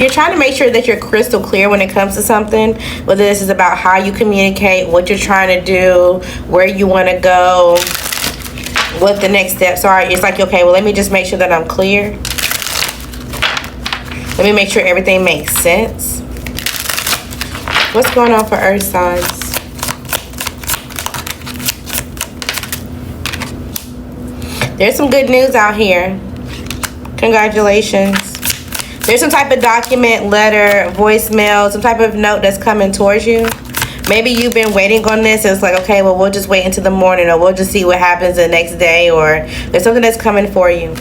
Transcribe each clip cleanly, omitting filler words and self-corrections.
You're trying to make sure that you're crystal clear when it comes to something, whether this is about how you communicate, what you're trying to do, where you want to go, what the next steps are. It's like, okay, well, let me just make sure that I'm clear. Let me make sure everything makes sense. What's going on for earth signs? There's some good news out here. Congratulations. There's some type of document, letter, voicemail, some type of note that's coming towards you. Maybe you've been waiting on this. It's like, okay, well, we'll just wait until the morning, or we'll just see what happens the next day, or there's something that's coming for you.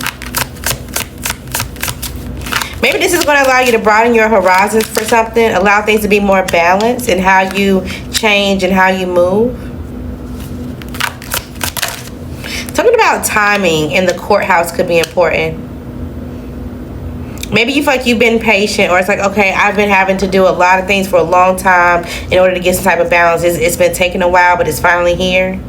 Maybe this is going to allow you to broaden your horizons for something, allow things to be more balanced in how you change and how you move. Something about timing in the courthouse could be important. Maybe you feel like you've been patient, or it's like, okay, I've been having to do a lot of things for a long time in order to get some type of balance. It's been taking a while, but it's finally here.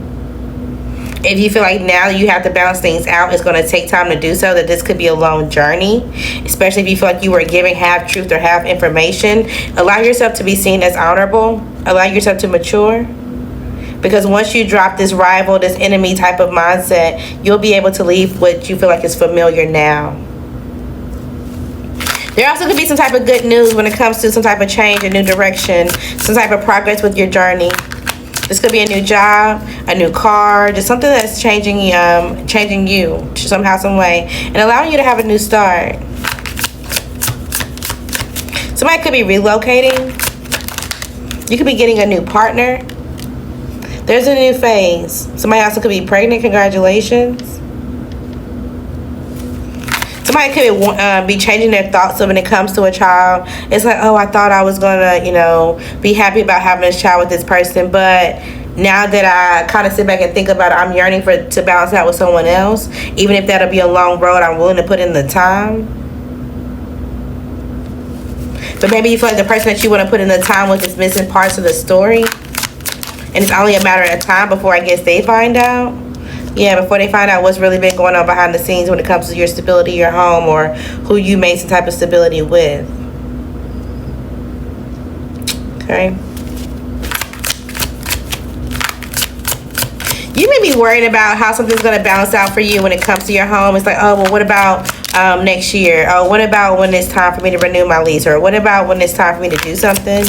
If you feel like now you have to balance things out, it's going to take time to do so, that this could be a long journey, especially if you feel like you were giving half truth or half information. Allow yourself to be seen as honorable. Allow yourself to mature. Because once you drop this rival, this enemy type of mindset, you'll be able to leave what you feel like is familiar now. There also could be some type of good news when it comes to some type of change, a new direction, some type of progress with your journey. This could be a new job, a new car, just something that's changing you somehow, some way, and allowing you to have a new start. Somebody could be relocating. You could be getting a new partner. There's a new phase. Somebody also could be pregnant. Congratulations. Somebody could be changing their thoughts when it comes to a child. It's like, oh, I thought I was going to, be happy about having this child with this person. But now that I kind of sit back and think about it, I'm yearning to balance out with someone else. Even if that'll be a long road, I'm willing to put in the time. But maybe you feel like the person that you want to put in the time with is missing parts of the story. And it's only a matter of time before, I guess, they find out. Yeah, before they find out what's really been going on behind the scenes when it comes to your stability, your home, or who you made some type of stability with. Okay. You may be worried about how something's going to balance out for you when it comes to your home. It's like, oh, well, what about next year? Oh, what about when it's time for me to renew my lease? Or what about when it's time for me to do something?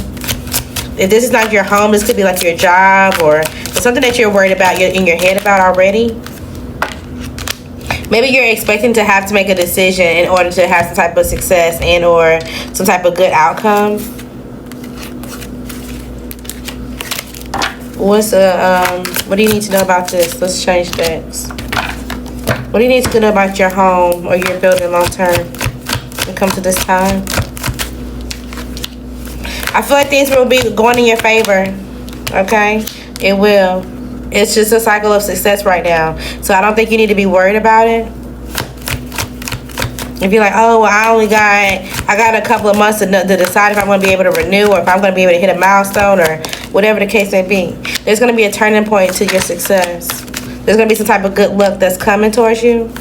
If this is not your home, this could be like your job, or something that you're worried about, you're in your head about already. Maybe you're expecting to have to make a decision in order to have some type of success and or some type of good outcome. What do you need to know about this? Let's change decks. What do you need to know about your home or your building long term when it comes to this time? I feel like things will be going in your favor, okay? It will. It's just a cycle of success right now. So I don't think you need to be worried about it. If you're like, oh, well, I got a couple of months to decide if I'm going to be able to renew, or if I'm going to be able to hit a milestone, or whatever the case may be. There's going to be a turning point to your success. There's going to be some type of good luck that's coming towards you.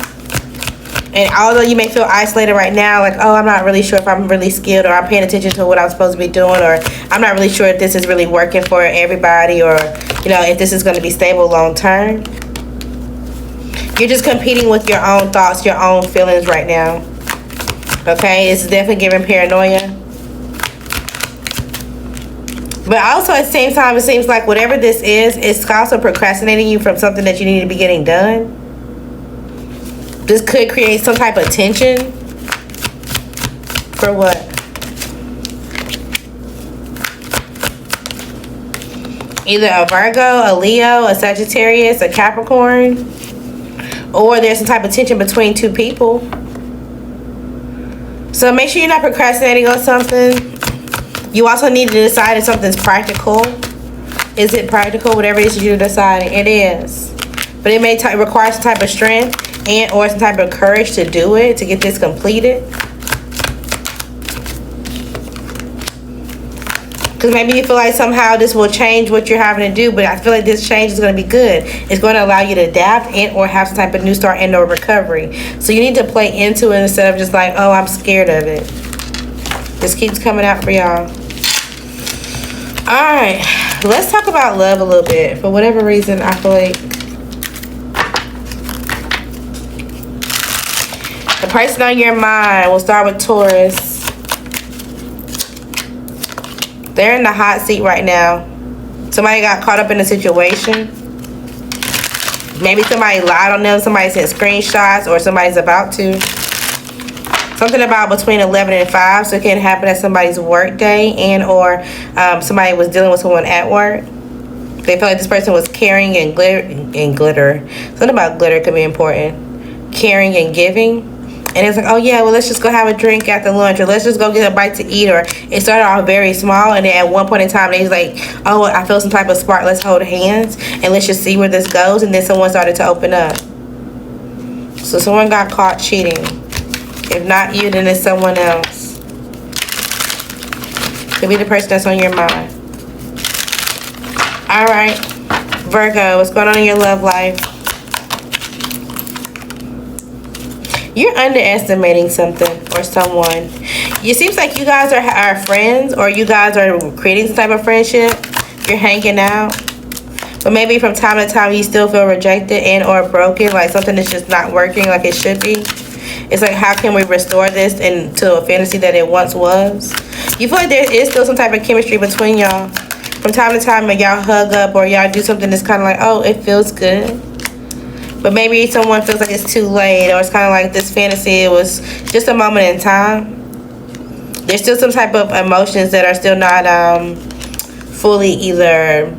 And although you may feel isolated right now, like, oh, I'm not really sure if I'm really skilled, or I'm paying attention to what I'm supposed to be doing, or I'm not really sure if this is really working for everybody, or, if this is going to be stable long term. You're just competing with your own thoughts, your own feelings right now. Okay? It's definitely giving paranoia. But also at the same time, it seems like whatever this is, it's also procrastinating you from something that you need to be getting done. This could create some type of tension. For what? Either a Virgo, a Leo, a Sagittarius, a Capricorn. Or there's some type of tension between two people. So make sure you're not procrastinating on something. You also need to decide if something's practical. Is it practical? Whatever it is you're deciding, it is. But it may require some type of strength and or some type of courage to do it, to get this completed. Because maybe you feel like somehow this will change what you're having to do, but I feel like this change is going to be good. It's going to allow you to adapt and or have some type of new start and or recovery. So you need to play into it instead of just like, oh, I'm scared of it. This keeps coming out for y'all. Alright, let's talk about love a little bit. For whatever reason, I feel like the person on your mind, we'll start with Taurus. They're in the hot seat right now. Somebody got caught up in a situation. Maybe somebody lied on them. Somebody sent screenshots, or somebody's about to. Something about between 11 and 5, so it can happen at somebody's work day, and or somebody was dealing with someone at work. They felt like this person was caring and glitter. Something about glitter could be important. Caring and giving. And it's like, oh yeah, well, let's just go have a drink after lunch, or let's just go get a bite to eat. Or it started off very small, and then at one point in time, they was like, oh, I feel some type of spark, let's hold hands, and let's just see where this goes. And then someone started to open up. So someone got caught cheating. If not you, then it's someone else. Could be the person that's on your mind. Alright, Virgo, what's going on in your love life? You're underestimating something or someone. It seems like you guys are friends, or you guys are creating some type of friendship. You're hanging out. But maybe from time to time you still feel rejected and or broken, like something is just not working like it should be. It's like, how can we restore this into a fantasy that it once was? You feel like there is still some type of chemistry between y'all. From time to time when y'all hug up or y'all do something that's kind of like, oh, it feels good. But maybe someone feels like it's too late, or it's kind of like this fantasy, it was just a moment in time. There's still some type of emotions that are still not fully either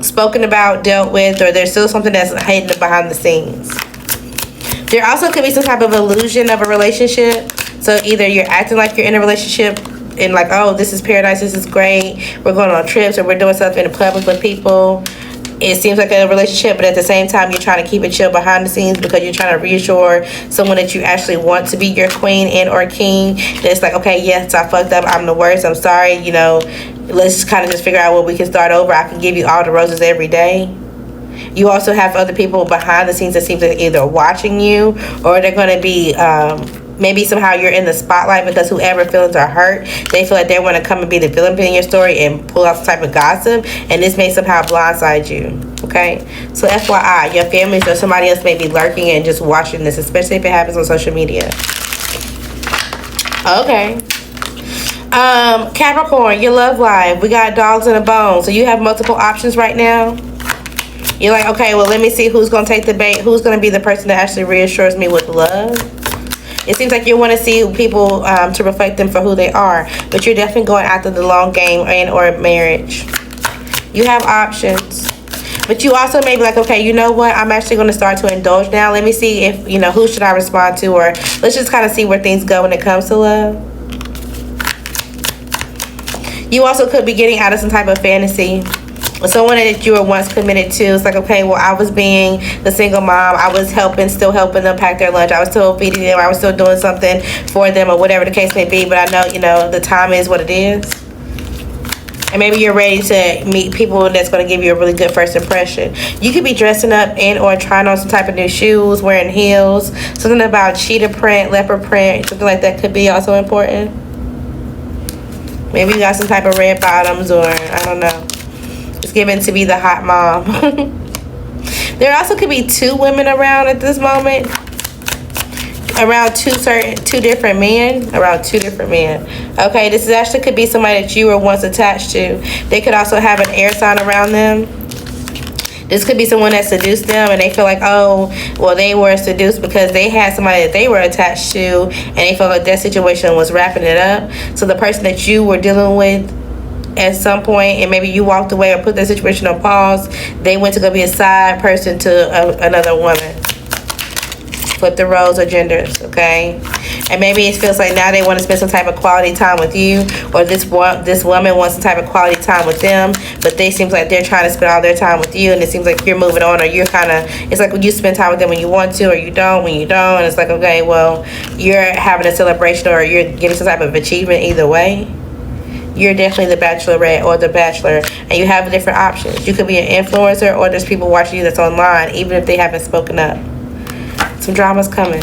spoken about, dealt with, or there's still something that's hidden behind the scenes. There also could be some type of illusion of a relationship. So either you're acting like you're in a relationship and like, oh, this is paradise, this is great, we're going on trips, or we're doing stuff in the public with people. It seems like a relationship, but at the same time, you're trying to keep it chill behind the scenes because you're trying to reassure someone that you actually want to be your queen and or king. That it's like, okay, yes, I fucked up, I'm the worst, I'm sorry, you know, let's kind of just figure out what we can start over. I can give you all the roses every day. You also have other people behind the scenes that seem to be either watching you, or they're going to be maybe somehow you're in the spotlight because whoever feelings are hurt, they feel like they want to come and be the villain in your story and pull out some type of gossip, and this may somehow blindside you. Okay, so FYI, your families or somebody else may be lurking and just watching this, especially if it happens on social media. Okay. Capricorn, your love life, we got dogs and a bone. So you have multiple options right now. You're like, okay, well, let me see who's going to take the bait, who's going to be the person that actually reassures me with love. It seems like you want to see people to reflect them for who they are, but you're definitely going after the long game and or marriage. You have options, but you also may be like, okay, you know what, I'm actually going to start to indulge now. Let me see if, you know, who should I respond to, or let's just kind of see where things go when it comes to love. You also could be getting out of some type of fantasy. Someone that you were once committed to. It's like, okay, well, I was being the single mom, I was still helping them pack their lunch, I was still feeding them, I was still doing something for them, or whatever the case may be, but I know, you know, the time is what it is. And maybe you're ready to meet people that's going to give you a really good first impression. You could be dressing up and or trying on some type of new shoes, wearing heels, something about cheetah print, leopard print, something like that could be also important. Maybe you got some type of red bottoms, or I don't know. It's given to be the hot mom. There also could be two women around at this moment. Around two different men. Okay, this is actually could be somebody that you were once attached to. They could also have an air sign around them. This could be someone that seduced them, and they feel like, oh, well, they were seduced because they had somebody that they were attached to, and they felt like that situation was wrapping it up. So the person that you were dealing with at some point, and maybe you walked away or put that situation on pause, they went to go be a side person to another woman. Flip the roles or genders, okay? And maybe it feels like now they want to spend some type of quality time with you, or this woman wants some type of quality time with them, but they seems like they're trying to spend all their time with you, and it seems like you're moving on, or you're kind of, it's like when you spend time with them when you want to, or you don't when you don't, and it's like, okay, well, you're having a celebration, or you're getting some type of achievement either way. You're definitely the bachelorette or the bachelor, and you have different options. You could be an influencer, or there's people watching you that's online, even if they haven't spoken up. Some drama's coming.